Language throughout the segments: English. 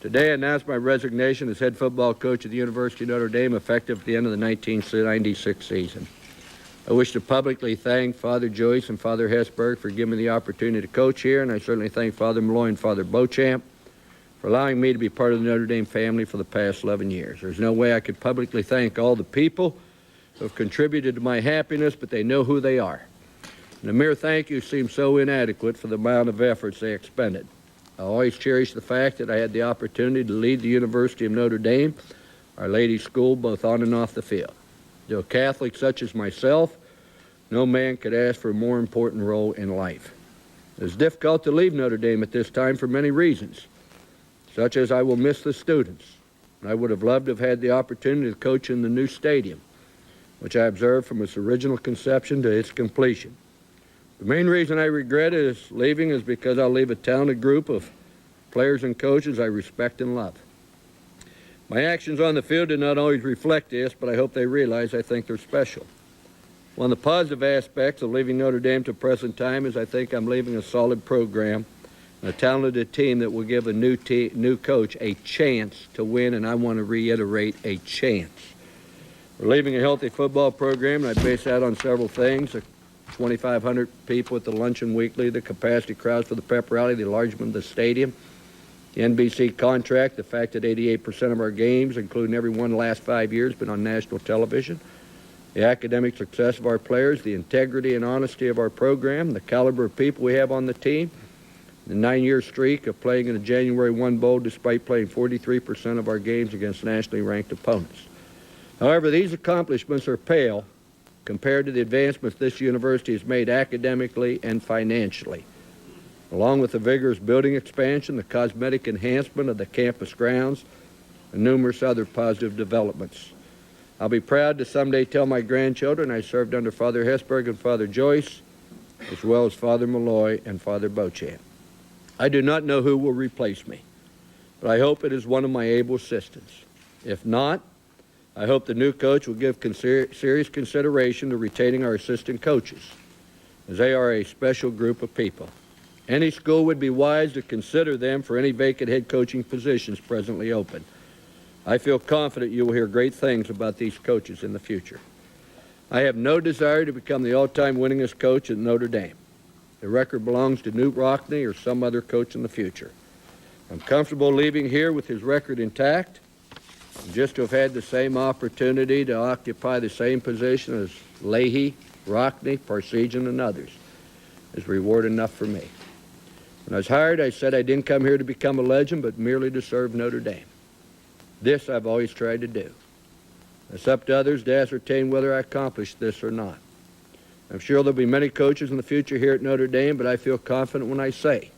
Today I announce my resignation as head football coach at the University of Notre Dame, effective at the end of the 1996 season. I wish to publicly thank Father Joyce and Father Hesburgh for giving me the opportunity to coach here, and I certainly thank Father Malloy and Father Beauchamp for allowing me to be part of the Notre Dame family for the past 11 years. There's no way I could publicly thank all the people who have contributed to my happiness, but they know who they are. And a mere thank you seems so inadequate for the amount of efforts they expended. I always cherish the fact that I had the opportunity to lead the University of Notre Dame, Our Lady's School, both on and off the field. To a Catholic such as myself, no man could ask for a more important role in life. It is difficult to leave Notre Dame at this time for many reasons, such as I will miss the students. I would have loved to have had the opportunity to coach in the new stadium, which I observed from its original conception to its completion. The main reason I regret leaving is because I'll leave a talented group of players and coaches I respect and love. My actions on the field do not always reflect this, but I hope they realize I think they're special. One of the positive aspects of leaving Notre Dame to present time is I think I'm leaving a solid program and a talented team that will give a new coach a chance to win, and I want to reiterate, a chance. We're leaving a healthy football program, and I base that on several things: 2,500 people at the luncheon weekly, the capacity crowds for the pep rally, the enlargement of the stadium, the NBC contract, the fact that 88% of our games, including every one in the last 5 years, been on national television, the academic success of our players, the integrity and honesty of our program, the caliber of people we have on the team, the 9-year streak of playing in a January 1 bowl despite playing 43% of our games against nationally ranked opponents. However, these accomplishments are pale compared to the advancements this university has made academically and financially, along with the vigorous building expansion, the cosmetic enhancement of the campus grounds, and numerous other positive developments. I'll be proud to someday tell my grandchildren I served under Father Hesburgh and Father Joyce, as well as Father Malloy and Father Beauchamp. I do not know who will replace me, but I hope it is one of my able assistants. If not, I hope the new coach will give serious consideration to retaining our assistant coaches, as they are a special group of people. Any school would be wise to consider them for any vacant head coaching positions presently open. I feel confident you will hear great things about these coaches in the future. I have no desire to become the all-time winningest coach at Notre Dame. The record belongs to Newt Rockne or some other coach in the future. I'm comfortable leaving here with his record intact, and just to have had the same opportunity to occupy the same position as Leahy, Rockne, Parsegian, and others is reward enough for me. When I was hired, I said I didn't come here to become a legend, but merely to serve Notre Dame. This I've always tried to do. It's up to others to ascertain whether I accomplished this or not. I'm sure there'll be many coaches in the future here at Notre Dame, but I feel confident when I say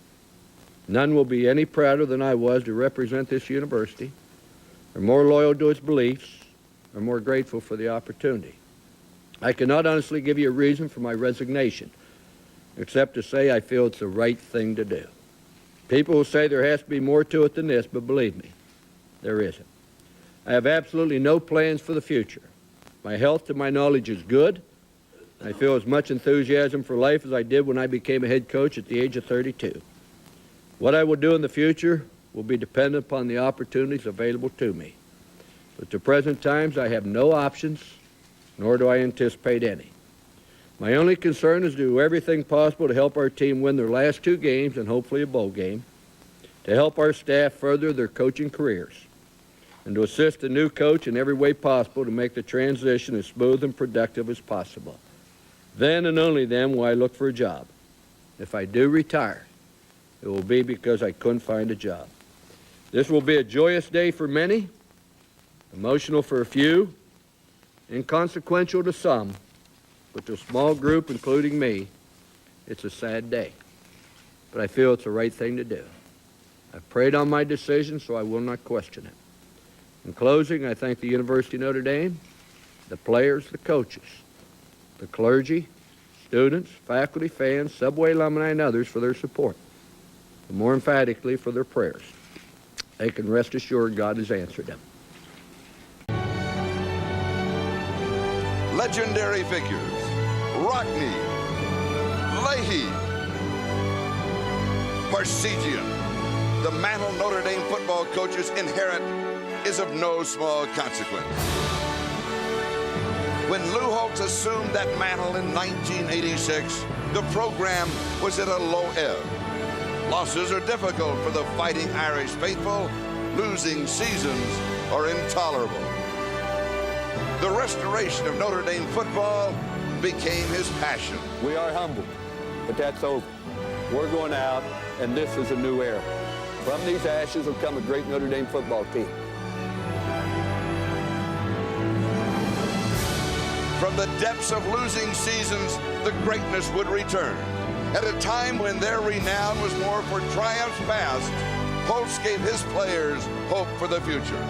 none will be any prouder than I was to represent this university, or more loyal to its beliefs, or more grateful for the opportunity. I cannot honestly give you a reason for my resignation, except to say I feel it's the right thing to do. People will say there has to be more to it than this, but believe me, there isn't. I have absolutely no plans for the future. My health, to my knowledge, is good. I feel as much enthusiasm for life as I did when I became a head coach at the age of 32. What I will do in the future will be dependent upon the opportunities available to me. But to present times, I have no options, nor do I anticipate any. My only concern is to do everything possible to help our team win their last 2 games and hopefully a bowl game, to help our staff further their coaching careers, and to assist the new coach in every way possible to make the transition as smooth and productive as possible. Then and only then will I look for a job. If I do retire, it will be because I couldn't find a job. This will be a joyous day for many, emotional for a few, inconsequential to some, but to a small group, including me, it's a sad day. But I feel it's the right thing to do. I've prayed on my decision, so I will not question it. In closing, I thank the University of Notre Dame, the players, the coaches, the clergy, students, faculty, fans, Subway alumni, and others for their support, and more emphatically for their prayers. They can rest assured God has answered them. Legendary figures: Rockne, Leahy, Parsegian, the mantle Notre Dame football coaches inherit is of no small consequence. When Lou Holtz assumed that mantle in 1986, the program was at a low ebb. Losses are difficult for the Fighting Irish faithful. Losing seasons are intolerable. The restoration of Notre Dame football became his passion. We are humbled, but that's over. We're going out, and this is a new era. From these ashes will come a great Notre Dame football team. From the depths of losing seasons, the greatness would return. At a time when their renown was more for triumphs past, Holtz gave his players hope for the future.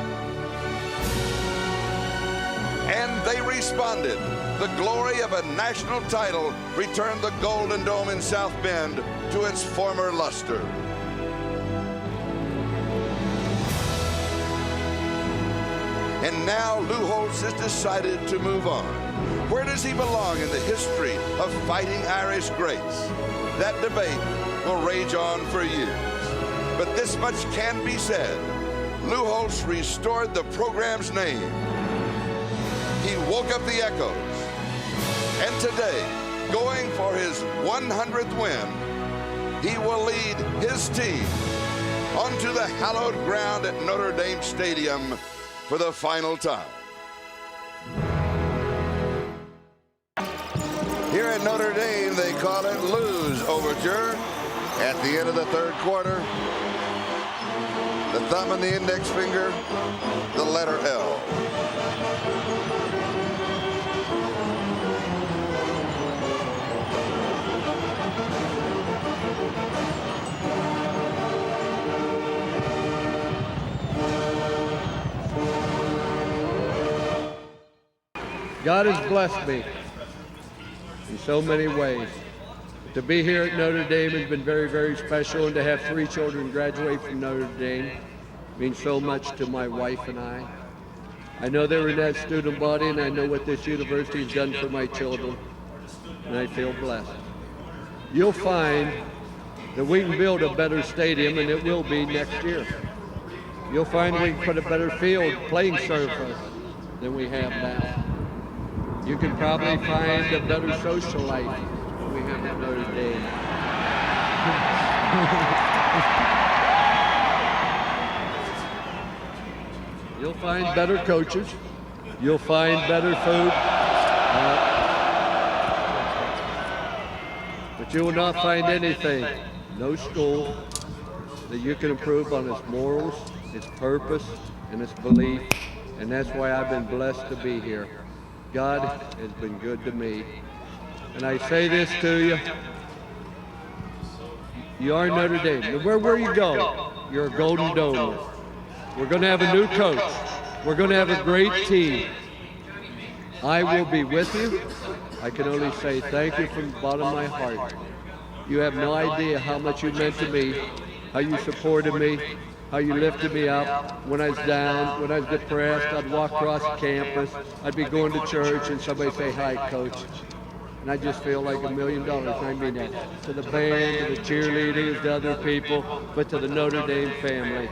And they responded. The glory of a national title returned the Golden Dome in South Bend to its former luster. And now Lou Holtz has decided to move on. Where does he belong in the history of Fighting Irish greats? That debate will rage on for years. But this much can be said. Lou Holtz restored the program's name. He woke up the echoes. And today, going for his 100th win, he will lead his team onto the hallowed ground at Notre Dame Stadium for the final time. Here at Notre Dame, they call it Lou's Overture. At the end of the third quarter, the thumb and the index finger, the letter L. God has blessed me in so many ways. To be here at Notre Dame has been very, very special, and to have 3 children graduate from Notre Dame means so much to my wife and I. I know they were in that student body, and I know what this university has done for my children, and I feel blessed. You'll find that we can build a better stadium, and it will be next year. You'll find we can put a better field, playing surface, than we have now. You can probably find a better social life than we have at Notre Dame. You'll find better coaches. You'll find better food. But you will not find anything, no school, that you can improve on its morals, its purpose, and its belief. And that's why I've been blessed to be here. God has been good to me. And I say this to you. You are Notre Dame. Where you go, you're a Golden Dome. We're going to have a new coach. We're going to have a great team. I will be with you. I can only say thank you from the bottom of my heart. You have no idea how much you meant to me, how you supported me, how you lifted me up when I was down, when I was depressed. I'd walk across campus. I'd be going to church and somebody say, "Hi, Coach." And I just feel like $1 million. I mean that to the band, to the cheerleaders, to other people, but to the Notre Dame family.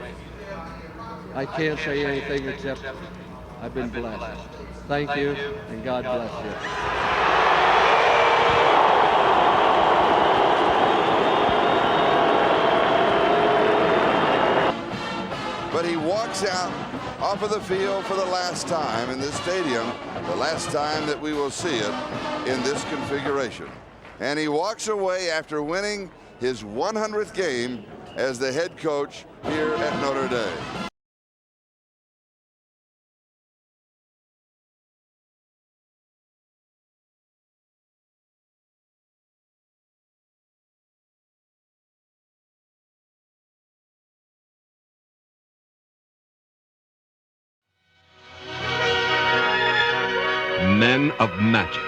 I can't say anything except I've been blessed. Thank you, and God bless you. But he walks out off of the field for the last time in this stadium, the last time that we will see it in this configuration. And he walks away after winning his 100th game as the head coach here at Notre Dame. Men of magic,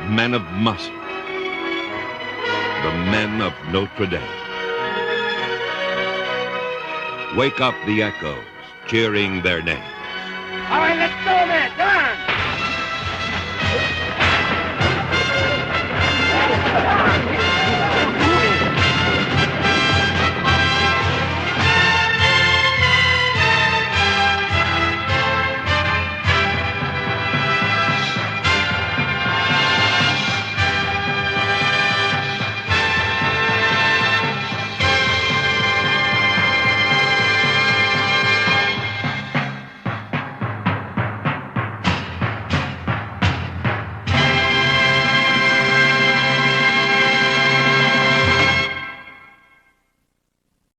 men of muscle, the men of Notre Dame. Wake up the echoes, cheering their names. All right, let's go then.